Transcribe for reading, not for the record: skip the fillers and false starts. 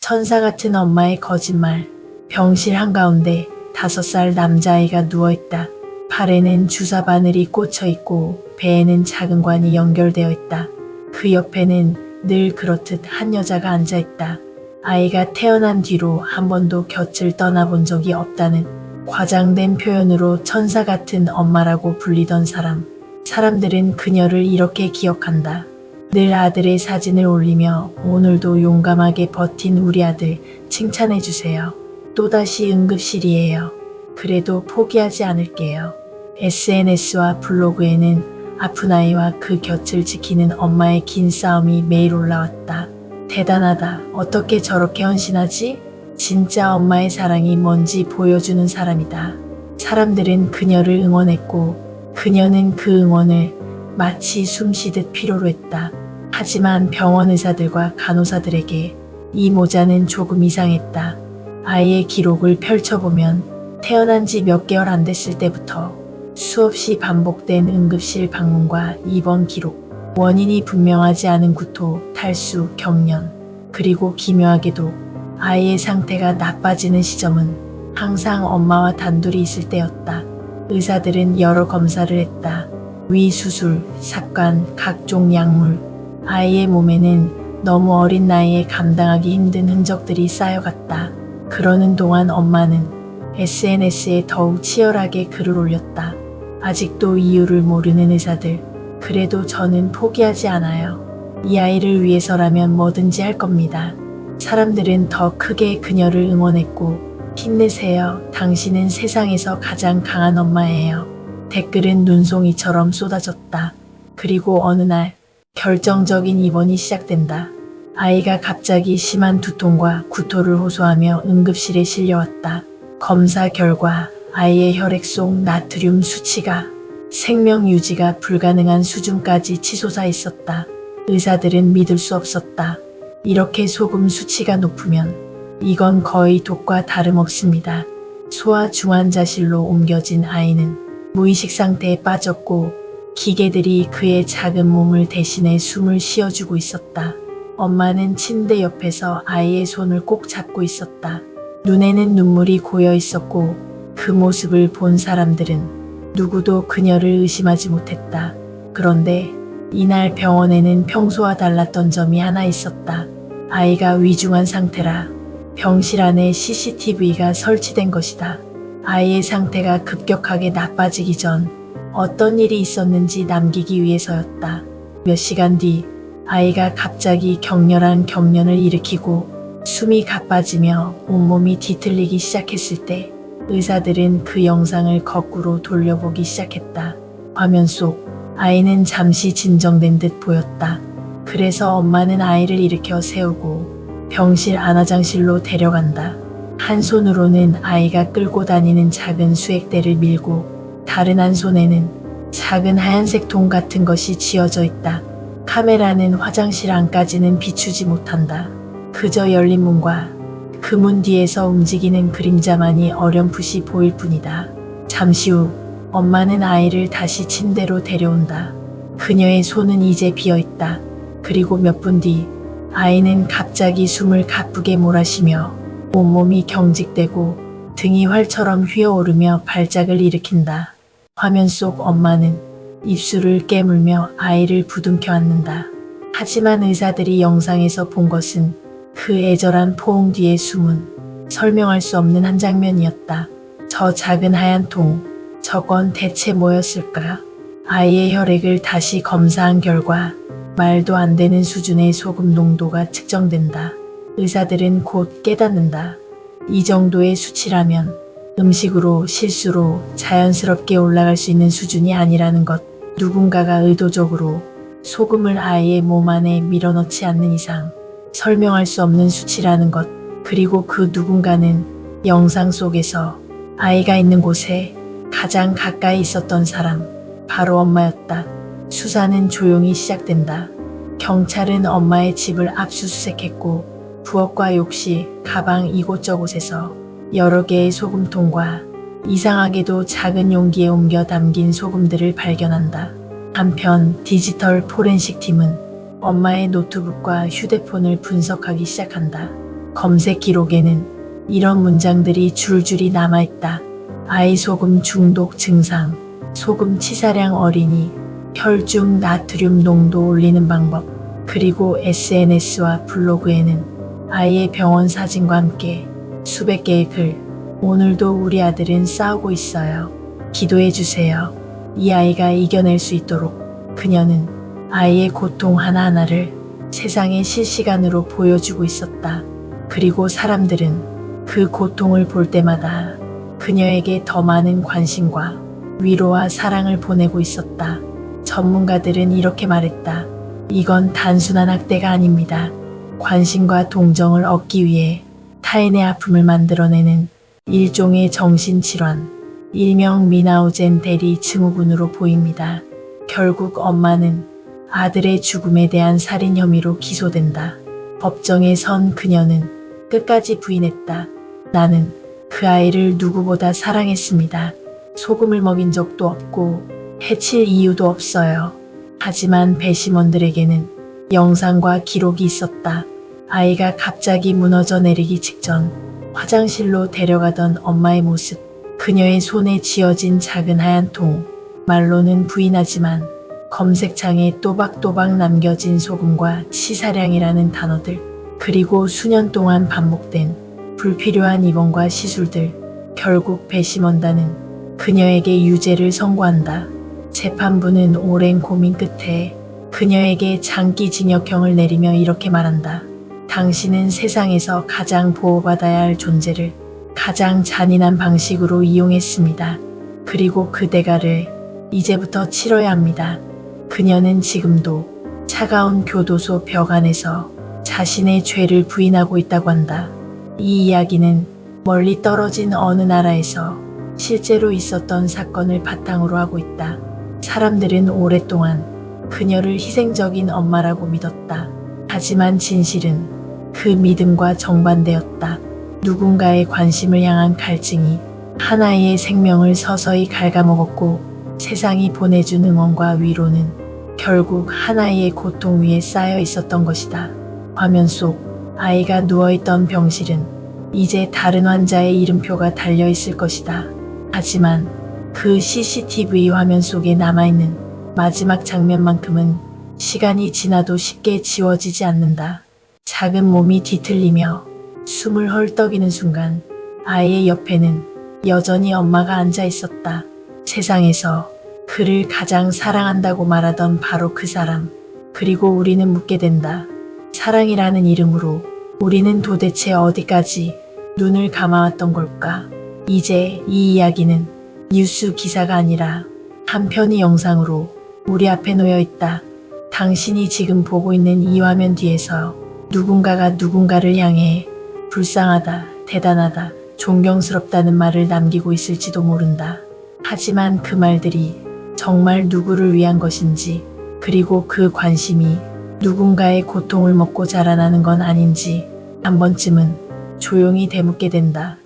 천사 같은 엄마의 거짓말. 병실 한가운데 5살 남자아이가 누워있다. 팔에는 주사 바늘이 꽂혀있고 배에는 작은 관이 연결되어 있다. 그 옆에는 늘 그렇듯 한 여자가 앉아있다. 아이가 태어난 뒤로 한 번도 곁을 떠나본 적이 없다는 과장된 표현으로 천사 같은 엄마라고 불리던 사람. 사람들은 그녀를 이렇게 기억한다. 늘 아들의 사진을 올리며 오늘도 용감하게 버틴 우리 아들 칭찬해주세요. 또다시 응급실이에요. 그래도 포기하지 않을게요. SNS와 블로그에는 아픈 아이와 그 곁을 지키는 엄마의 긴 싸움이 매일 올라왔다. 대단하다. 어떻게 저렇게 헌신하지? 진짜 엄마의 사랑이 뭔지 보여주는 사람이다. 사람들은 그녀를 응원했고 그녀는 그 응원을 마치 숨쉬듯 필요로 했다. 하지만 병원 의사들과 간호사들에게 이 모자는 조금 이상했다. 아이의 기록을 펼쳐보면 태어난 지 몇 개월 안 됐을 때부터 수없이 반복된 응급실 방문과 입원 기록, 원인이 분명하지 않은 구토, 탈수, 경련, 그리고 기묘하게도 아이의 상태가 나빠지는 시점은 항상 엄마와 단둘이 있을 때였다. 의사들은 여러 검사를 했다. 위 수술, 삭관, 각종 약물. 아이의 몸에는 너무 어린 나이에 감당하기 힘든 흔적들이 쌓여갔다. 그러는 동안 엄마는 SNS에 더욱 치열하게 글을 올렸다. 아직도 이유를 모르는 의사들. 그래도 저는 포기하지 않아요. 이 아이를 위해서라면 뭐든지 할 겁니다. 사람들은 더 크게 그녀를 응원했고 힘내세요. 당신은 세상에서 가장 강한 엄마예요. 댓글은 눈송이처럼 쏟아졌다. 그리고 어느 날 결정적인 입원이 시작된다. 아이가 갑자기 심한 두통과 구토를 호소하며 응급실에 실려왔다. 검사 결과 아이의 혈액 속 나트륨 수치가 생명 유지가 불가능한 수준까지 치솟아 있었다. 의사들은 믿을 수 없었다. 이렇게 소금 수치가 높으면 이건 거의 독과 다름없습니다. 소아중환자실로 옮겨진 아이는 무의식 상태에 빠졌고 기계들이 그의 작은 몸을 대신해 숨을 쉬어주고 있었다. 엄마는 침대 옆에서 아이의 손을 꼭 잡고 있었다. 눈에는 눈물이 고여 있었고 그 모습을 본 사람들은 누구도 그녀를 의심하지 못했다. 그런데 이날 병원에는 평소와 달랐던 점이 하나 있었다. 아이가 위중한 상태라 병실 안에 CCTV가 설치된 것이다. 아이의 상태가 급격하게 나빠지기 전 어떤 일이 있었는지 남기기 위해서였다. 몇 시간 뒤 아이가 갑자기 격렬한 경련을 일으키고 숨이 가빠지며 온몸이 뒤틀리기 시작했을 때 의사들은 그 영상을 거꾸로 돌려보기 시작했다. 화면 속 아이는 잠시 진정된 듯 보였다. 그래서 엄마는 아이를 일으켜 세우고 병실 안화장실로 데려간다. 한 손으로는 아이가 끌고 다니는 작은 수액대를 밀고 다른 한 손에는 작은 하얀색 통 같은 것이 쥐어져 있다. 카메라는 화장실 안까지는 비추지 못한다. 그저 열린 문과 그 문 뒤에서 움직이는 그림자만이 어렴풋이 보일 뿐이다. 잠시 후 엄마는 아이를 다시 침대로 데려온다. 그녀의 손은 이제 비어있다. 그리고 몇 분 뒤 아이는 갑자기 숨을 가쁘게 몰아쉬며 온몸이 경직되고 등이 활처럼 휘어오르며 발작을 일으킨다. 화면 속 엄마는 입술을 깨물며 아이를 부둥켜 안는다. 하지만 의사들이 영상에서 본 것은 그 애절한 포옹 뒤의 숨은 설명할 수 없는 한 장면이었다. 저 작은 하얀 통, 저건 대체 뭐였을까? 아이의 혈액을 다시 검사한 결과 말도 안 되는 수준의 소금 농도가 측정된다. 의사들은 곧 깨닫는다. 이 정도의 수치라면 음식으로 실수로 자연스럽게 올라갈 수 있는 수준이 아니라는 것. 누군가가 의도적으로 소금을 아이의 몸 안에 밀어넣지 않는 이상 설명할 수 없는 수치라는 것. 그리고 그 누군가는 영상 속에서 아이가 있는 곳에 가장 가까이 있었던 사람, 바로 엄마였다. 수사는 조용히 시작된다. 경찰은 엄마의 집을 압수수색했고 부엌과 욕실, 가방 이곳저곳에서 여러 개의 소금통과 이상하게도 작은 용기에 옮겨 담긴 소금들을 발견한다. 한편 디지털 포렌식 팀은 엄마의 노트북과 휴대폰을 분석하기 시작한다. 검색 기록에는 이런 문장들이 줄줄이 남아있다. 아이 소금 중독 증상, 소금 치사량 어린이, 혈중 나트륨 농도 올리는 방법, 그리고 SNS와 블로그에는 아이의 병원 사진과 함께 수백 개의 글, 오늘도 우리 아들은 싸우고 있어요. 기도해 주세요. 이 아이가 이겨낼 수 있도록. 그녀는 아이의 고통 하나하나를 세상에 실시간으로 보여주고 있었다. 그리고 사람들은 그 고통을 볼 때마다 그녀에게 더 많은 관심과 위로와 사랑을 보내고 있었다. 전문가들은 이렇게 말했다. 이건 단순한 학대가 아닙니다. 관심과 동정을 얻기 위해 타인의 아픔을 만들어내는 일종의 정신질환, 일명 미나우젠 대리 증후군으로 보입니다. 결국 엄마는 아들의 죽음에 대한 살인 혐의로 기소된다. 법정에 선 그녀는 끝까지 부인했다. 나는 그 아이를 누구보다 사랑했습니다. 소금을 먹인 적도 없고 해칠 이유도 없어요. 하지만 배심원들에게는 영상과 기록이 있었다. 아이가 갑자기 무너져 내리기 직전 화장실로 데려가던 엄마의 모습, 그녀의 손에 쥐어진 작은 하얀 통, 말로는 부인하지만 검색창에 또박또박 남겨진 소금과 치사량이라는 단어들, 그리고 수년 동안 반복된 불필요한 입원과 시술들, 결국 배심원단은 그녀에게 유죄를 선고한다. 재판부는 오랜 고민 끝에 그녀에게 장기징역형을 내리며 이렇게 말한다. 당신은 세상에서 가장 보호받아야 할 존재를 가장 잔인한 방식으로 이용했습니다. 그리고 그 대가를 이제부터 치러야 합니다. 그녀는 지금도 차가운 교도소 벽 안에서 자신의 죄를 부인하고 있다고 한다. 이 이야기는 멀리 떨어진 어느 나라에서 실제로 있었던 사건을 바탕으로 하고 있다. 사람들은 오랫동안 그녀를 희생적인 엄마라고 믿었다. 하지만 진실은 그 믿음과 정반대였다. 누군가의 관심을 향한 갈증이 하나의 생명을 서서히 갉아먹었고 세상이 보내준 응원과 위로는 결국 하나의 고통 위에 쌓여 있었던 것이다. 화면 속 아이가 누워있던 병실은 이제 다른 환자의 이름표가 달려있을 것이다. 하지만 그 CCTV 화면 속에 남아있는 마지막 장면만큼은 시간이 지나도 쉽게 지워지지 않는다. 작은 몸이 뒤틀리며 숨을 헐떡이는 순간 아이의 옆에는 여전히 엄마가 앉아 있었다. 세상에서 그를 가장 사랑한다고 말하던 바로 그 사람. 그리고 우리는 묻게 된다. 사랑이라는 이름으로 우리는 도대체 어디까지 눈을 감아왔던 걸까? 이제 이 이야기는 뉴스 기사가 아니라 한 편의 영상으로 우리 앞에 놓여 있다. 당신이 지금 보고 있는 이 화면 뒤에서 누군가가 누군가를 향해 불쌍하다, 대단하다, 존경스럽다는 말을 남기고 있을지도 모른다. 하지만 그 말들이 정말 누구를 위한 것인지, 그리고 그 관심이 누군가의 고통을 먹고 자라나는 건 아닌지 한 번쯤은 조용히 되묻게 된다.